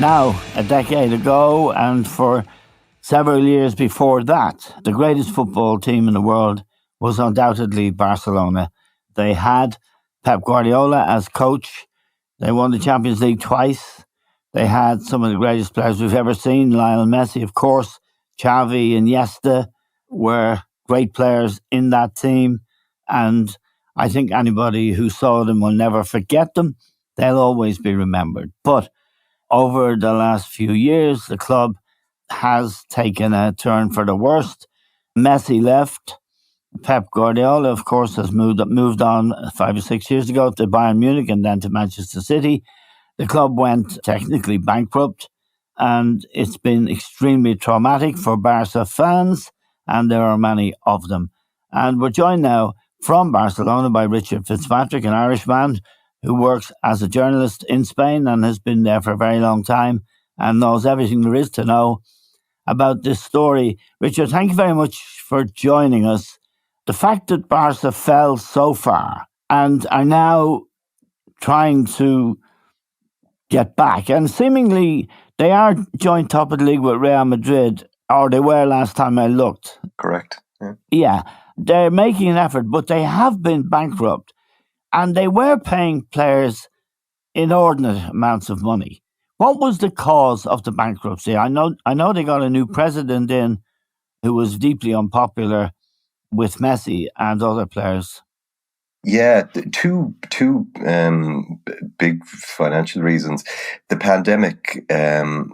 Now, a decade ago, and for several years before that, the greatest football team in the world was undoubtedly Barcelona. They had Pep Guardiola as coach. They won the Champions League twice. They had some of the greatest players we've ever seen. Lionel Messi, of course. Xavi, Iniesta were great players in that team. And I think anybody who saw them will never forget them. They'll always be remembered. But over the last few years, the club has taken a turn for the worst. Messi left. Pep Guardiola, of course, has moved on 5 or 6 years ago to Bayern Munich and then to Manchester City. The club went technically bankrupt, and it's been extremely traumatic for Barca fans, and there are many of them. And we're joined now from Barcelona by Richard Fitzpatrick, an Irishman who works as a journalist in Spain and has been there for a very long time and knows everything there is to know about this story. Richard, thank you very much for joining us. The fact that Barca fell so far and are now trying to get back, and seemingly they are joint top of the league with Real Madrid, or they were last time I looked. Correct. Yeah, they're making an effort, but they have been bankrupt, and they were paying players inordinate amounts of money. What was the cause of the bankruptcy? I know they got a new president in who was deeply unpopular with Messi and other players. Yeah, two big financial reasons. The pandemic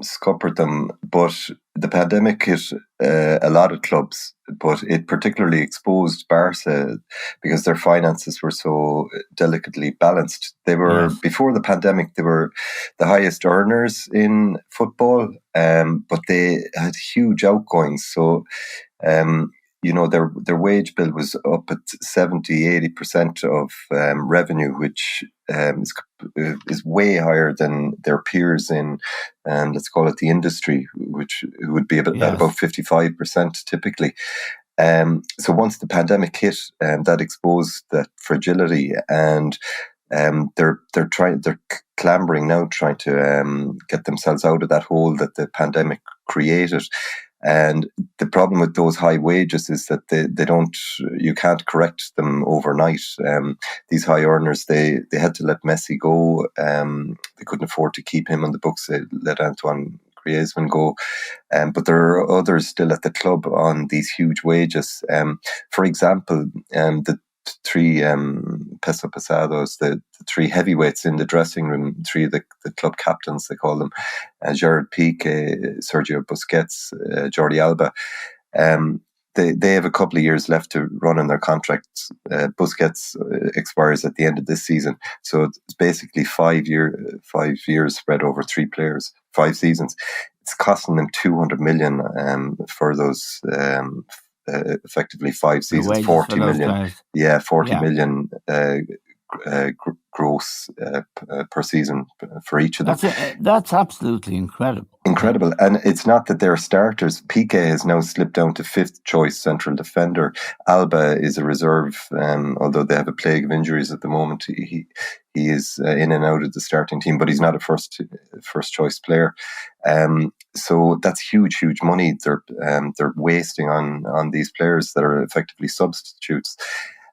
scuppered them, but the pandemic hit a lot of clubs, but it particularly exposed Barca because their finances were so delicately balanced. They were, before the pandemic, they were the highest earners in football, but they had huge outgoings. So, their wage bill was up at 70-80% of revenue, which is way higher than their peers in, let's call it the industry, which would be at about 55% typically. So once the pandemic hit, that exposed that fragility, and they're clambering now, trying to get themselves out of that hole that the pandemic created. And the problem with those high wages is that you can't correct them overnight. These high earners, they had to let Messi go. They couldn't afford to keep him on the books. They let Antoine Griezmann go. But there are others still at the club on these huge wages. For example, the three peso pesados, the three heavyweights in the dressing room, three of the club captains, they call them, Gerard Piqué, Sergio Busquets, Jordi Alba. They have a couple of years left to run on their contracts. Busquets expires at the end of this season, so it's basically 5 years spread over 3 players, 5 seasons. It's costing them 200 million for those. Effectively 5 seasons, 40 million. Players. Yeah, 40 million gross per season for each of them. That's absolutely incredible. Incredible. And it's not that they're starters. Piqué has now slipped down to 5th choice central defender. Alba is a reserve, although they have a plague of injuries at the moment. He is in and out of the starting team, but he's not a first choice player. So that's huge money they're wasting on these players that are effectively substitutes.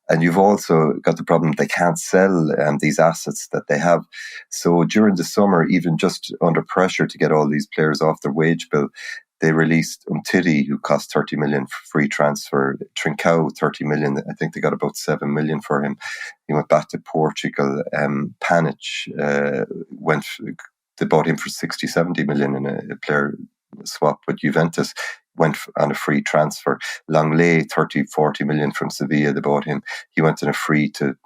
And you've also got the problem they can't sell these assets that they have. So during the summer, even just under pressure to get all these players off their wage bill, they released Umtiti, who cost 30 million for free transfer. Trincao, 30 million. I think they got about 7 million for him. He went back to Portugal. Panic they bought him for 60, 70 million in a player swap with Juventus. Went on a free transfer. Langley, 30, 40 million from Sevilla, they bought him. He went on a free to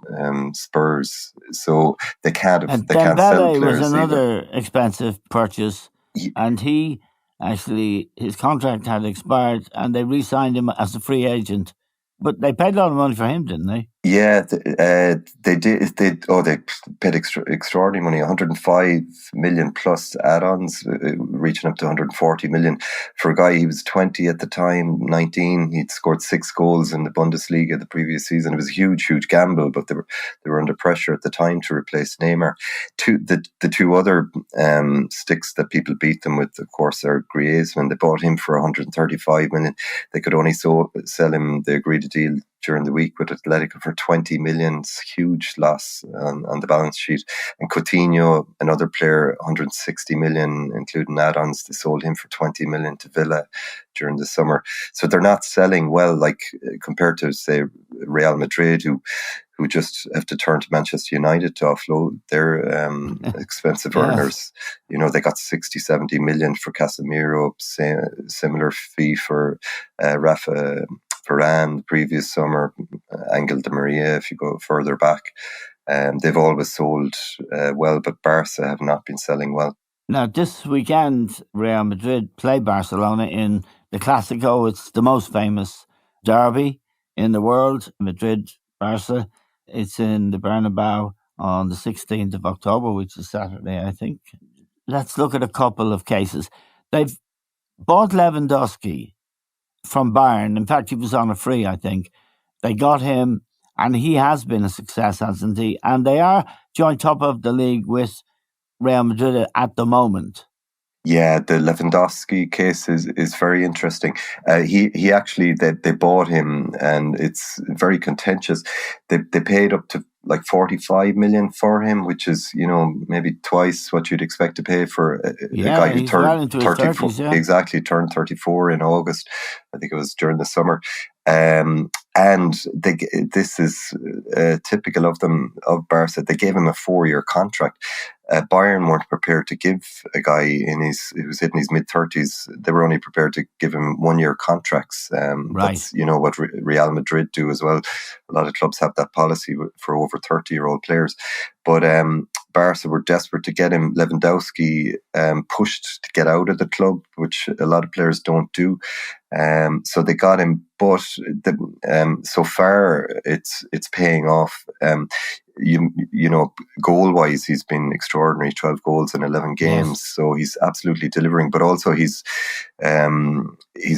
Spurs. So they can't sell players. Dembele was another expensive purchase, and his contract had expired, and they re-signed him as a free agent. But they paid a lot of money for him, didn't they? Yeah, they did. They paid extraordinary money, 105 million plus add-ons, reaching up to 140 million for a guy. He was 20 at the time, 19. He'd scored 6 goals in the Bundesliga the previous season. It was a huge gamble, but they were under pressure at the time to replace Neymar. The two other sticks that people beat them with, of course, are Griezmann. They bought him for 135 million. They could only sell him. They agreed a deal during the week with Atletico for 20 million, huge loss on the balance sheet. And Coutinho, another player, 160 million, including add-ons. They sold him for 20 million to Villa during the summer. So they're not selling well, like compared to, say, Real Madrid, who just have to turn to Manchester United to offload their expensive earners. They got 60, 70 million for Casemiro, similar fee for Rafa Varane the previous summer, Angel Di Maria, if you go further back. They've always sold well, but Barca have not been selling well. Now, this weekend, Real Madrid play Barcelona in the Clasico. It's the most famous derby in the world, Madrid-Barca. It's in the Bernabeu on the 16th of October, which is Saturday, I think. Let's look at a couple of cases. They've bought Lewandowski from Bayern. In fact, he was on a free, I think. They got him, and he has been a success, hasn't he? And they are joint top of the league with Real Madrid at the moment. Yeah, the Lewandowski case is very interesting. He actually, they bought him, and it's very contentious. They paid up to like 45 million for him, which is maybe twice what you'd expect to pay for a guy who turned 34. Yeah. Exactly, turned 34 in August. I think it was during the summer. And this is typical of them, of Barca. They gave him a 4-year contract. Bayern weren't prepared to give a guy who was hitting his mid-30s. They were only prepared to give him 1-year contracts. Right. That's what Real Madrid do as well. A lot of clubs have that policy for over 30-year-old players. But Barca were desperate to get him. Lewandowski pushed to get out of the club, which a lot of players don't do. So they got him, but so far it's paying off. Goal wise, he's been extraordinary. 12 goals in 11 games, yes. So he's absolutely delivering. But also he's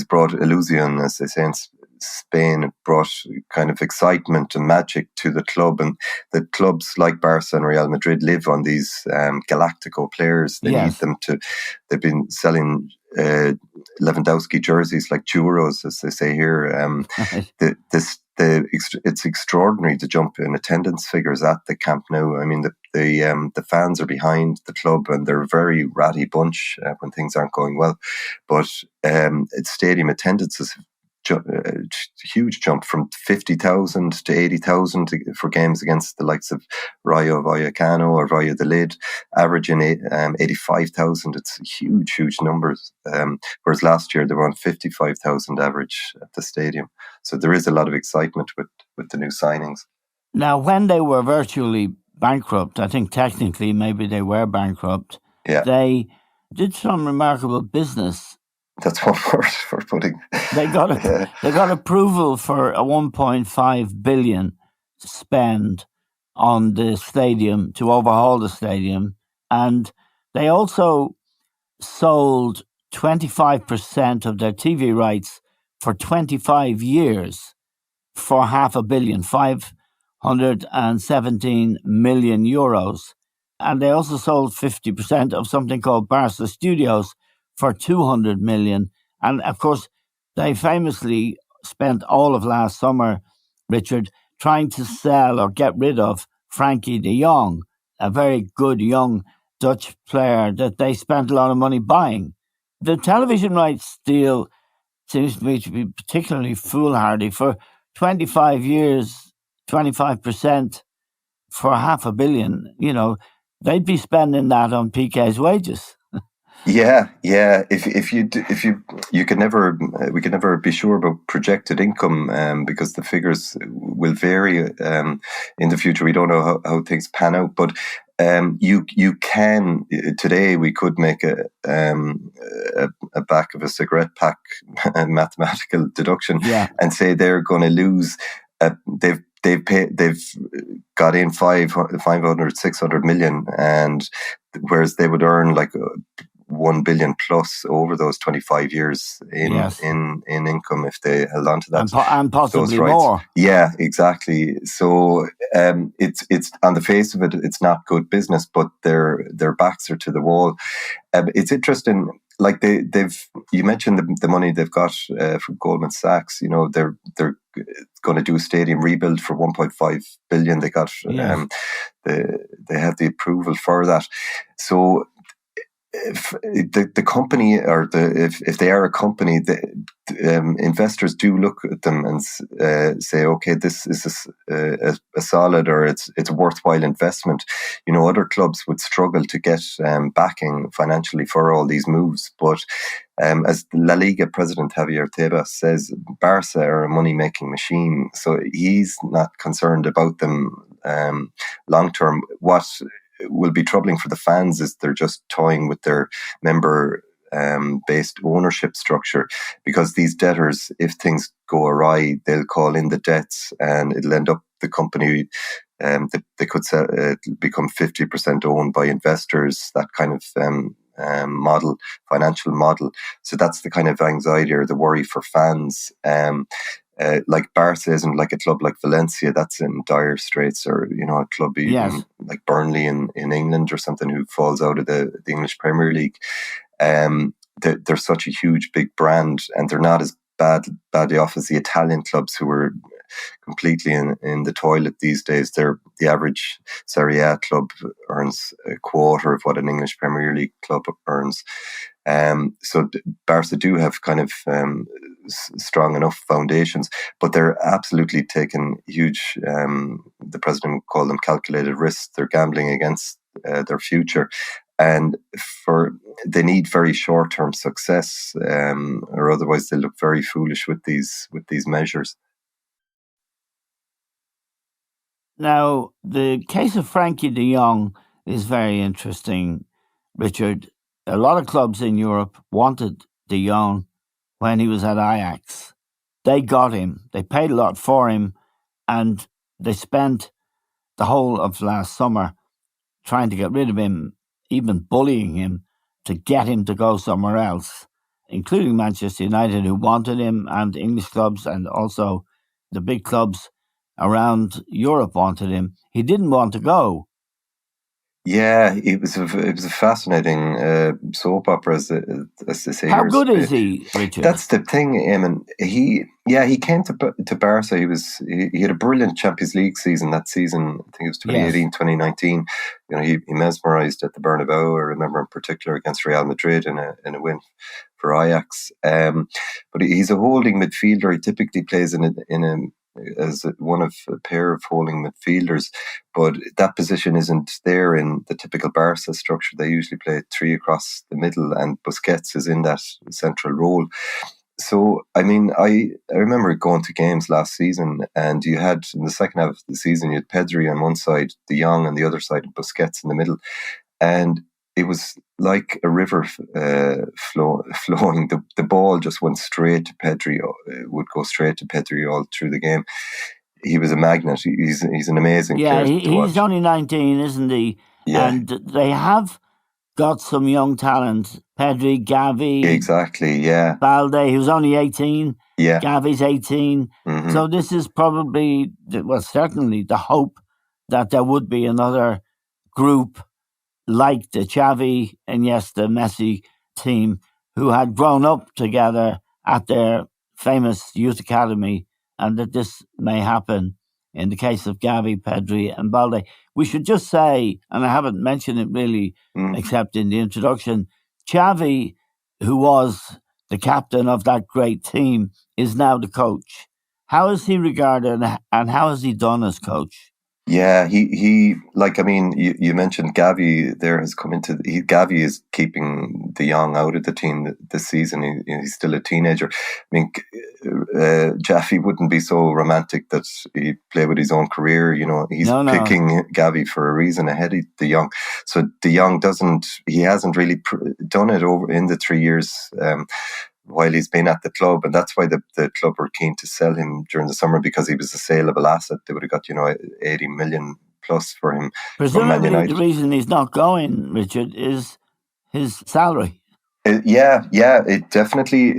brought illusion, as they say in Spain. It brought kind of excitement and magic to the club, and the clubs like Barca and Real Madrid live on these Galactico players. They need them to. They've been selling Lewandowski jerseys like churros, as they say here. It's extraordinary the jump in attendance figures at the Camp Nou. I mean, the fans are behind the club, and they're a very ratty bunch when things aren't going well. But its stadium attendances a huge jump from 50,000 to 80,000 for games against the likes of Rayo Vallecano or Valladolid, averaging 85,000. It's huge numbers. Whereas last year they were on 55,000 average at the stadium. So there is a lot of excitement with the new signings. Now, when they were virtually bankrupt, I think technically maybe they were bankrupt, they did some remarkable business. That's one word for putting. They got approval for a 1.5 billion spend on the stadium to overhaul the stadium, and they also sold 25% of their TV rights for 25 years for €500 million, 517 million euros, and they also sold 50% of something called Barca Studios for 200 million. And of course, they famously spent all of last summer, Richard, trying to sell or get rid of Frankie De Jong, a very good young Dutch player that they spent a lot of money buying. The television rights deal seems to me to be particularly foolhardy. For 25 years, 25% for $500 million, they'd be spending that on Piqué's wages. Yeah. If we could never be sure about projected income because the figures will vary in the future. We don't know how things pan out, but you can today. We could make a back of a cigarette pack mathematical deduction and say they're going to lose. they've got in 500, 600 million, and whereas they would earn like 1 billion plus over those 25 years in income if they held on to that, and possibly those rights. More. Yeah, exactly. So it's on the face of it, it's not good business, but their backs are to the wall. It's interesting. Like you mentioned the money they've got from Goldman Sachs. You know, they're going to do a stadium rebuild for 1.5 billion. They got they have the approval for that. So if the company, or if they are a company, investors do look at them and say, okay, this is a solid, or it's a worthwhile investment. You know, other clubs would struggle to get backing financially for all these moves, but as La Liga president Javier Tebas says, Barca are a money-making machine, so he's not concerned about them long term. What will be troubling for the fans is they're just toying with their member based ownership structure, because these debtors, if things go awry, they'll call in the debts and it'll end up the company they could become 50% owned by investors, that kind of model, financial model. So that's the kind of anxiety or the worry for fans. Like Barca isn't like a club like Valencia that's in dire straits, or, you know, a club even like Burnley in England or something, who falls out of the English Premier League. They're such a huge, big brand, and they're not as badly off as the Italian clubs, who are completely in the toilet these days. The average Serie A club earns a quarter of what an English Premier League club earns. So Barca do have kind of strong enough foundations, but they're absolutely taking huge, the president called them calculated risks. They're gambling against their future, and they need very short-term success, or otherwise they look very foolish with these measures. Now, the case of Frankie De Jong is very interesting, Richard. A lot of clubs in Europe wanted De Jong when he was at Ajax. They got him. They paid a lot for him, and they spent the whole of last summer trying to get rid of him, even bullying him to get him to go somewhere else, including Manchester United, who wanted him, and English clubs, and also the big clubs around Europe wanted him. He didn't want to go. Yeah, it was a fascinating soap opera, as they say. How good is he, Richard? That's the thing, Eamon. He came to Barca. He had a brilliant Champions League season that season. I think it was 2018, 2019. You know, he mesmerised at the Bernabeu. I remember in particular against Real Madrid in a win for Ajax. But he's a holding midfielder. He typically plays as one of a pair of holding midfielders, but that position isn't there in the typical Barca structure. They usually play three across the middle, and Busquets is in that central role. So, I mean, I remember going to games last season, and you had, in the second half of the season, you had Pedri on one side, De Jong on the other side, and Busquets in the middle, and it was like a river flowing. The ball just went straight to Pedri. Would go straight to Pedri all through the game. He was a magnet. He's an amazing player. He's only 19, isn't he? Yeah. And they have got some young talent. Pedri, Xavi. Exactly, yeah. Balde, who's only 18. Yeah. Gavi's 18. Mm-hmm. So this is probably, certainly the hope that there would be another group like the Xavi and the Messi team, who had grown up together at their famous youth academy, and that this may happen in the case of Xavi, Pedri and Balde. We should just say, and I haven't mentioned it really except in the introduction, Xavi, who was the captain of that great team, is now the coach. How is he regarded, and how has he done as coach? Yeah, he like, I mean, you mentioned Xavi there has come into Xavi is keeping De Jong out of the team this season. He's still a teenager. I mean, Xavi wouldn't be so romantic that he'd play with his own career. You know, he's picking Xavi for a reason ahead of De Jong. So De Jong hasn't really done it over in the 3 years while he's been at the club, and that's why the club were keen to sell him during the summer, because he was a saleable asset. They would have got 80 million plus for him from Man Presumably, United. the reason he's not going, Richard, is his salary. Yeah, it definitely,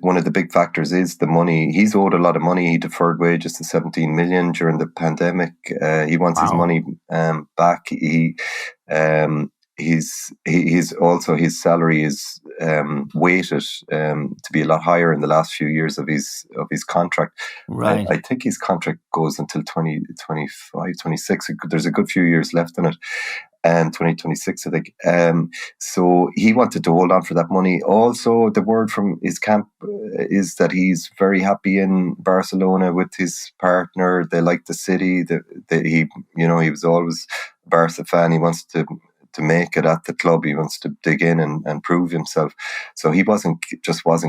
one of the big factors is the money. He's owed a lot of money. He deferred wages to 17 million during the pandemic. He wants his money back. He's also, his salary is weighted to be a lot higher in the last few years of his contract. Right. I think his contract goes until 2025, 26. There's a good few years left in it. 2026, I think. So he wanted to hold on for that money. Also, the word from his camp is that he's very happy in Barcelona with his partner. They like the city. He was always a Barca fan. He wants to make it at the club. He wants to dig in and prove himself. So he wasn't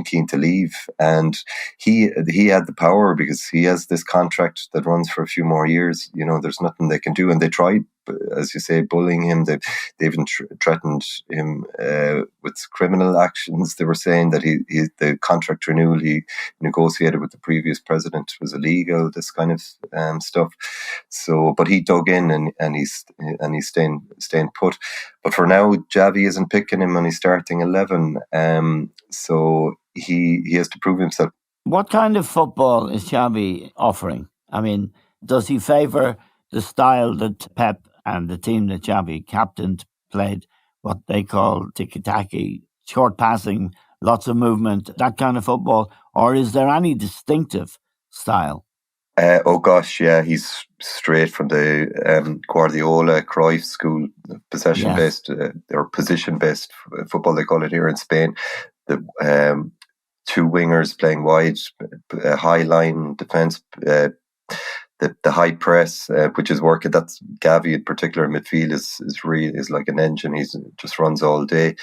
keen to leave. And he had the power, because he has this contract that runs for a few more years. There's nothing they can do. And they tried, as you say, bullying him. They even threatened him with criminal actions. They were saying that the contract renewal he negotiated with the previous president was illegal, this kind of stuff. So, but he dug in and he's staying put. But for now, Xavi isn't picking him on his starting 11. So he has to prove himself. What kind of football is Xavi offering? I mean, does he favour the style that Pep and the team that Xavi captained played, what they call tiki-taki, short passing, lots of movement, that kind of football? Or is there any distinctive style? Oh gosh, yeah, he's straight from the Guardiola, Cruyff school, possession-based or position-based football, they call it here in Spain. The two wingers playing wide, high line defence, the high press, which is working. That's Xavi in particular. Midfield is like an engine. He just runs all day.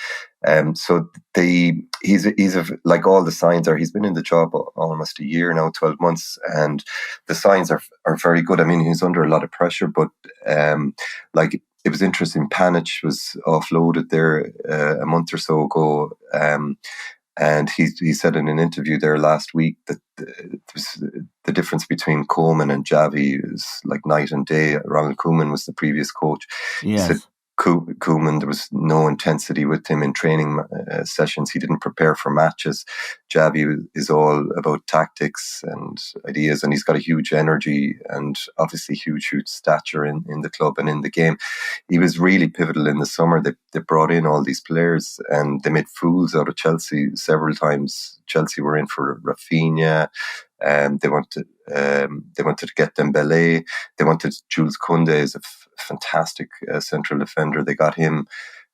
So he's like all the signs are. He's been in the job almost a year now, 12 months, and the signs are very good. I mean, he's under a lot of pressure, but like it was interesting. Panic was offloaded there a month or so ago. And he said in an interview there last week that the difference between Koeman and Xavi is like night and day. Ronald Koeman was the previous coach. Yes. He said Koeman, there was no intensity with him in training sessions. He didn't prepare for matches. Xavi is all about tactics and ideas, and he's got a huge energy and obviously huge stature in the club and in the game. He was really pivotal in the summer. They brought in all these players and they made fools out of Chelsea several times. Chelsea were in for Rafinha. They wanted to get Dembele. They wanted Jules Koundé as a fantastic central defender. They got him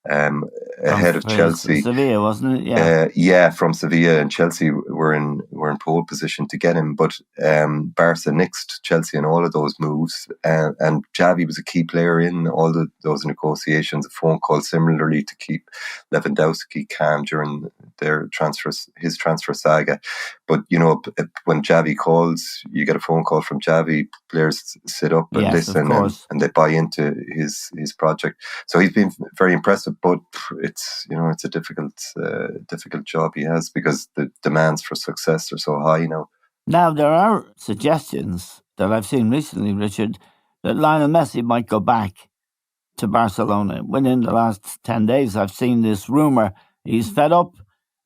ahead of Chelsea. Sevilla, wasn't it? Yeah, from Sevilla, and Chelsea were in pole position to get him. But Barca nixed Chelsea in all of those moves, and Xavi was a key player in all those negotiations. A phone call similarly to keep Lewandowski calm during his transfer saga. But when Xavi calls, you get a phone call from Xavi. Players sit up and listen, and they buy into his project. So he's been very impressive. But it's a difficult job he has, because the demands for success are so high now. Now there are suggestions that I've seen recently, Richard, that Lionel Messi might go back to Barcelona. Within the last 10 days, I've seen this rumour. He's fed up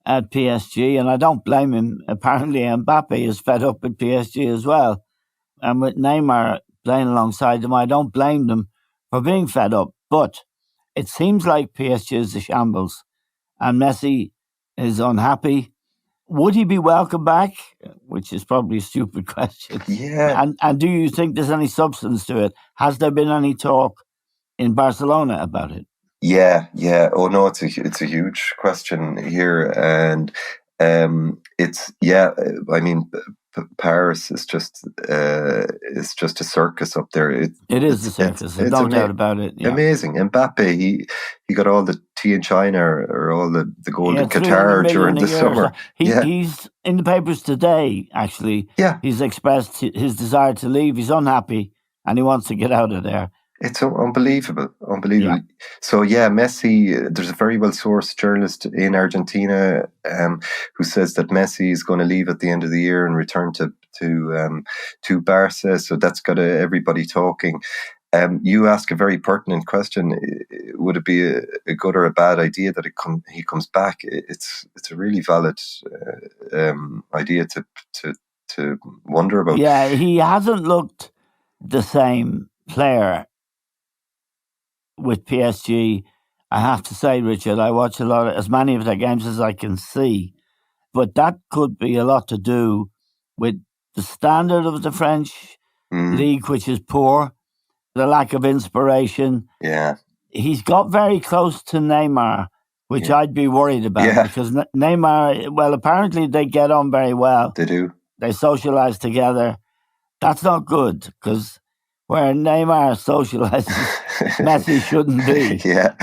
at PSG, and I don't blame him. Apparently, Mbappe is fed up at PSG as well. And with Neymar playing alongside them, I don't blame them for being fed up. But it seems like PSG is a shambles and Messi is unhappy. Would he be welcome back? Which is probably a stupid question. Yeah. And do you think there's any substance to it? Has there been any talk in Barcelona about it? Yeah. Oh no, it's a huge question here, and I mean, Paris is just a circus up there. It is a circus. There's no doubt about it. Yeah. Amazing. Mbappe, he got all the tea in China or all the gold in Qatar during the summer. He's in the papers today, actually. Yeah. He's expressed his desire to leave. He's unhappy and he wants to get out of there. It's unbelievable. Yeah. So yeah, Messi. There's a very well-sourced journalist in Argentina who says that Messi is going to leave at the end of the year and return to Barca. So that's got everybody talking. You ask a very pertinent question. Would it be a good or a bad idea that he comes back? It's a really valid idea to wonder about. Yeah, he hasn't looked the same player with PSG. I have to say, Richard, I watch as many of their games as I can see, but that could be a lot to do with the standard of the French league, which is poor, the lack of inspiration. Yeah. He's got very close to Neymar, which I'd be worried about because Neymar, well, apparently they get on very well. They do. They socialize together. That's not good because where Neymar socializes, Messi shouldn't be. Yeah.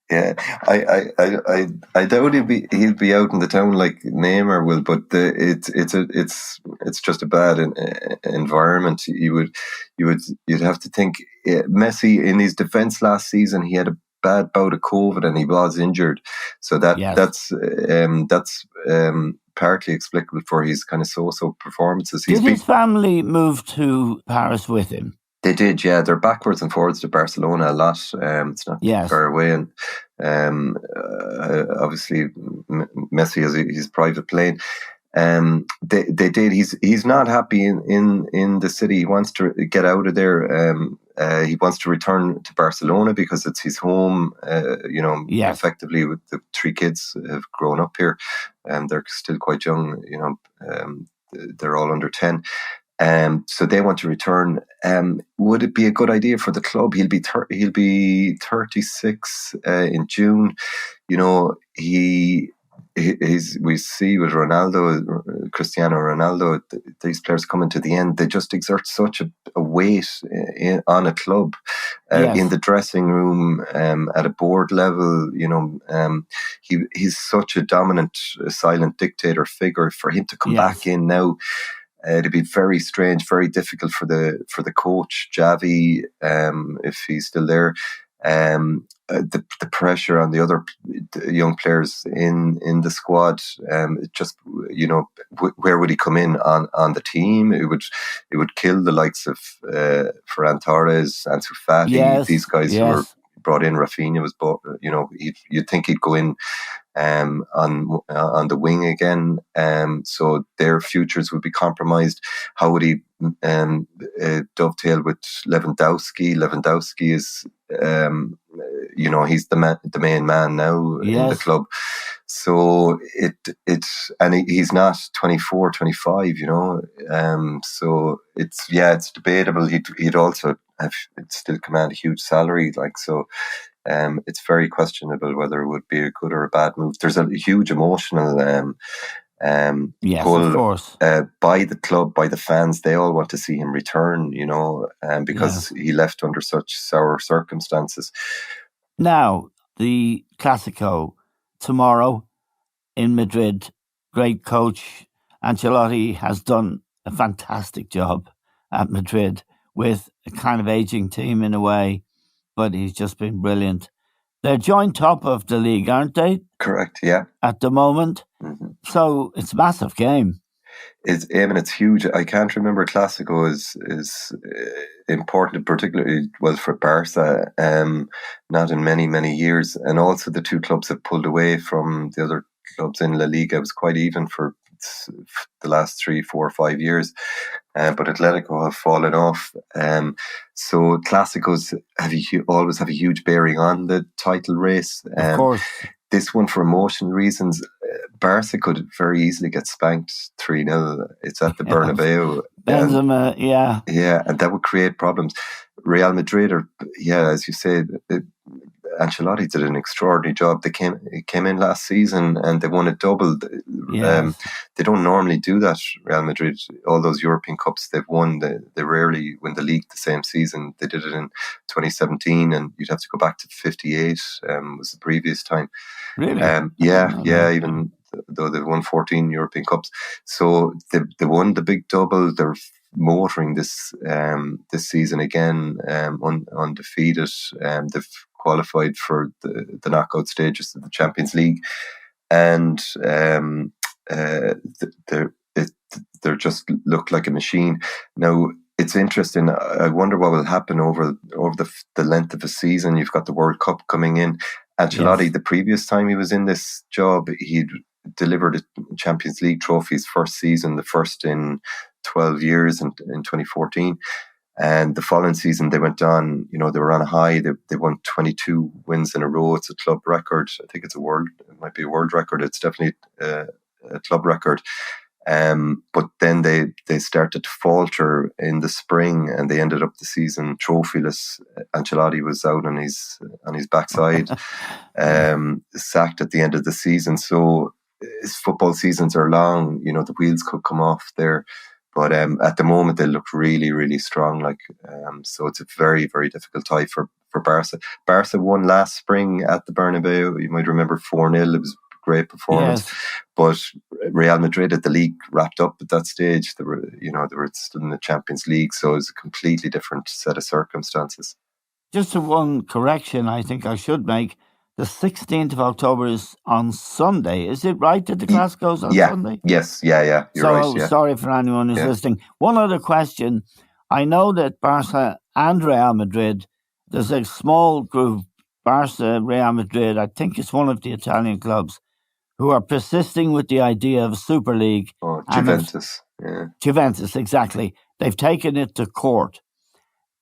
I doubt he'll be out in the town like Neymar will, but it's just a bad environment. You'd have to think Messi in his defense last season, he had a bad bout of COVID and he was injured, so that's partly explicable for his kind of so-so performances. Did his family move to Paris with him? They did, yeah. They're backwards and forwards to Barcelona a lot. It's not far away, and obviously Messi has his private plane. They did. He's not happy in the city. He wants to get out of there. He wants to return to Barcelona because it's his home. Effectively, with the three kids have grown up here, and they're still quite young. They're all under 10. So they want to return. Would it be a good idea for the club? He'll be 36 in June. We see with Ronaldo, Cristiano Ronaldo, these players coming to the end, they just exert such a weight on a club, in the dressing room, at a board level. He's such a dominant, silent dictator figure. For him to come back in now, it'd be very strange, very difficult for the coach Xavi, if he's still there. The pressure on the other young players in the squad, where would he come in on the team? It would kill the likes of Ferran Torres, Ansu Fati. These guys who were brought in. Rafinha was bought. You'd think he'd go in on the wing again. So their futures would be compromised. How would he dovetail with Lewandowski? Lewandowski is, he's the main man now in the club. So he's not 24, 25, so it's debatable. He'd also still command a huge salary, it's very questionable whether it would be a good or a bad move. There's a huge emotional pull, of course, by the club, by the fans. They all want to see him return, because he left under such sour circumstances. Now, the Clasico tomorrow in Madrid. Great coach Ancelotti has done a fantastic job at Madrid with a kind of aging team in a way, but he's just been brilliant. They're joint top of the league, aren't they? Correct, yeah. At the moment. Mm-hmm. So it's a massive game. It's huge. I can't remember Clasico is important, particularly for Barca, not in many, many years. And also the two clubs have pulled away from the other clubs in La Liga. It was quite even for the last 3, 4, 5 years. But Atletico have fallen off. So Clásicos always have a huge bearing on the title race. Of course. This one, for emotional reasons, Barca could very easily get spanked 3-0. It's at the Bernabeu. Benzema, yeah. Yeah, and that would create problems. Real Madrid as you said, Ancelotti did an extraordinary job. They came in last season and they won a double. Yes. They don't normally do that, Real Madrid. All those European Cups they've won, they rarely win the league the same season. They did it in 2017, and you'd have to go back to 58, was the previous time. Really? Even though they've won 14 European Cups. So they won the big double. They're motoring this season again, undefeated. They've qualified for the knockout stages of the Champions League, and they're just look like a machine. Now, it's interesting. I wonder what will happen over the length of a season. You've got the World Cup coming in. Ancelotti, Yes. the previous time he was in this job, he'd delivered a Champions League trophy his first season, the first in 12 years in 2014. And the following season, they went on, they were on a high. They won 22 wins in a row. It's a club record. I think it might be a world record. It's definitely a club record. But then they started to falter in the spring, and they ended up the season trophyless. Ancelotti was out on his backside, sacked at the end of the season. So his football seasons are long. The wheels could come off there. But at the moment, they look really, really strong. So it's a very, very difficult tie for Barca. Barca won last spring at the Bernabeu. You might remember 4-0. It was a great performance. Yes. But Real Madrid at the league wrapped up at that stage. They were still in the Champions League, so it was a completely different set of circumstances. Just one correction I think I should make. The 16th of October is on Sunday. Is it right that the Clasico's on Sunday? Yes. Yeah. You're right. Yeah. Sorry for anyone who's listening. One other question. I know that Barca and Real Madrid, there's a small group, Barca, Real Madrid, I think it's one of the Italian clubs, who are persisting with the idea of a Super League. Oh, Juventus. Juventus, exactly. They've taken it to court.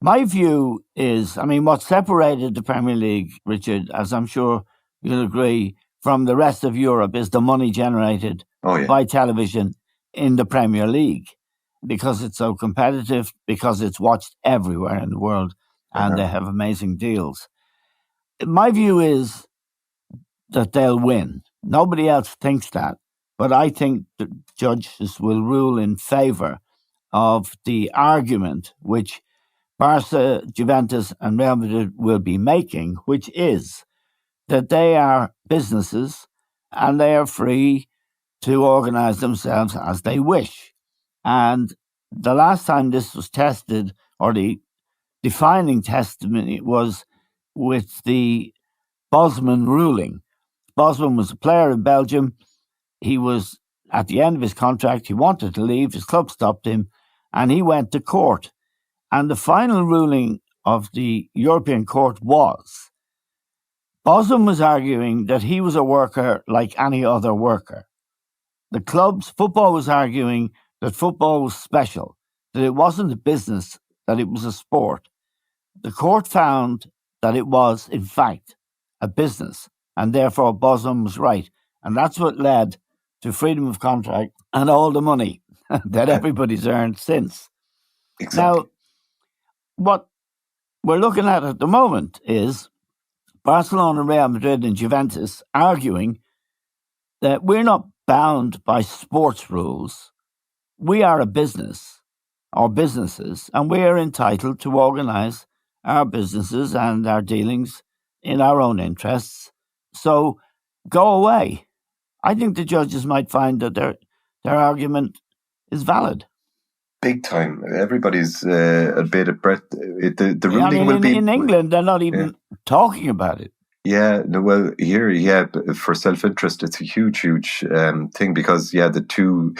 My view is, what separated the Premier League, Richard, as I'm sure you'll agree, from the rest of Europe is the money generated by television in the Premier League, because it's so competitive, because it's watched everywhere in the world, and they have amazing deals. My view is that they'll win. Nobody else thinks that, but I think the judges will rule in favour of the argument which Barca, Juventus and Real Madrid will be making, which is that they are businesses and they are free to organise themselves as they wish. And the last time this was tested, or the defining testimony, was with the Bosman ruling. Bosman was a player in Belgium. He was at the end of his contract. He wanted to leave. His club stopped him, and he went to court. And the final ruling of the European Court was, Bosman was arguing that he was a worker like any other worker. The club's football was arguing that football was special, that it wasn't a business, that it was a sport. The court found that it was, in fact, a business, and therefore Bosman was right. And that's what led to freedom of contract and all the money that everybody's earned since. Exactly. Now, what we're looking at the moment is Barcelona, Real Madrid and Juventus arguing that we're not bound by sports rules. We are a business, or businesses, and we are entitled to organise our businesses and our dealings in our own interests. So go away. I think the judges might find that their argument is valid. Big time. Everybody's a bit of breath. The ruling will be in England. They're not even talking about it. Yeah, no, well, here, for self-interest, it's a huge thing, because the two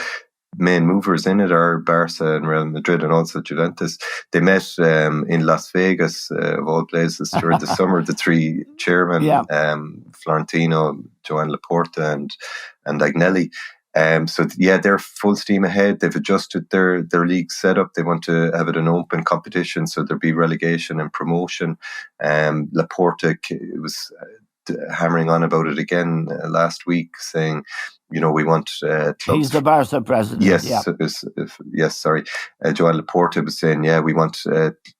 main movers in it are Barca and Real Madrid, and also Juventus. They met in Las Vegas, of all places, during the summer. The three chairmen, Florentino, Joan Laporta, and Agnelli. They're full steam ahead. They've adjusted their league setup. They want to have it an open competition, so there'll be relegation and promotion. Laporta was hammering on about it again last week, saying, we want clubs. He's the Barca president. Yes, sorry. Joan Laporta was saying, we want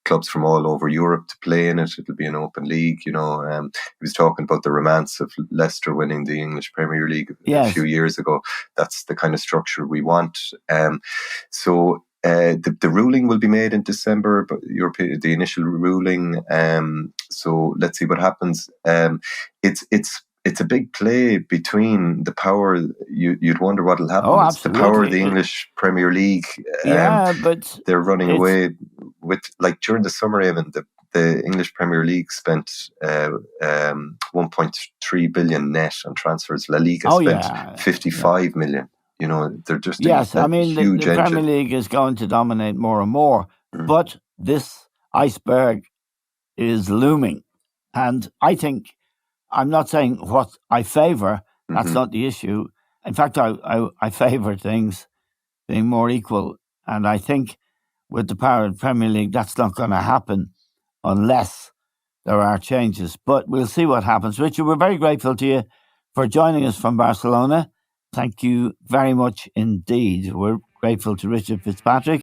clubs from all over Europe to play in it. It'll be an open league. He was talking about the romance of Leicester winning the English Premier League a few years ago. That's the kind of structure we want. The ruling will be made in December, but the initial ruling. So let's see what happens. It's it's a big play between the power. You'd wonder what'll happen. Oh, It's the power of the absolutely. English Premier League. Yeah, but They're running it's away with, like, during the summer, even the English Premier League spent 1.3 billion net on transfers. La Liga oh spent yeah, 55 million. You know, they're just yes. I a mean, huge the Premier engine. League is going to dominate more and more, Mm. but this iceberg is looming, and I think I'm not saying what I favour. That's Mhm. not the issue. In fact, I favour things being more equal, and I think with the power of the Premier League, that's not going to happen unless there are changes. But we'll see what happens. Richard, we're very grateful to you for joining us from Barcelona. Thank you very much indeed. We're grateful to Richard Fitzpatrick.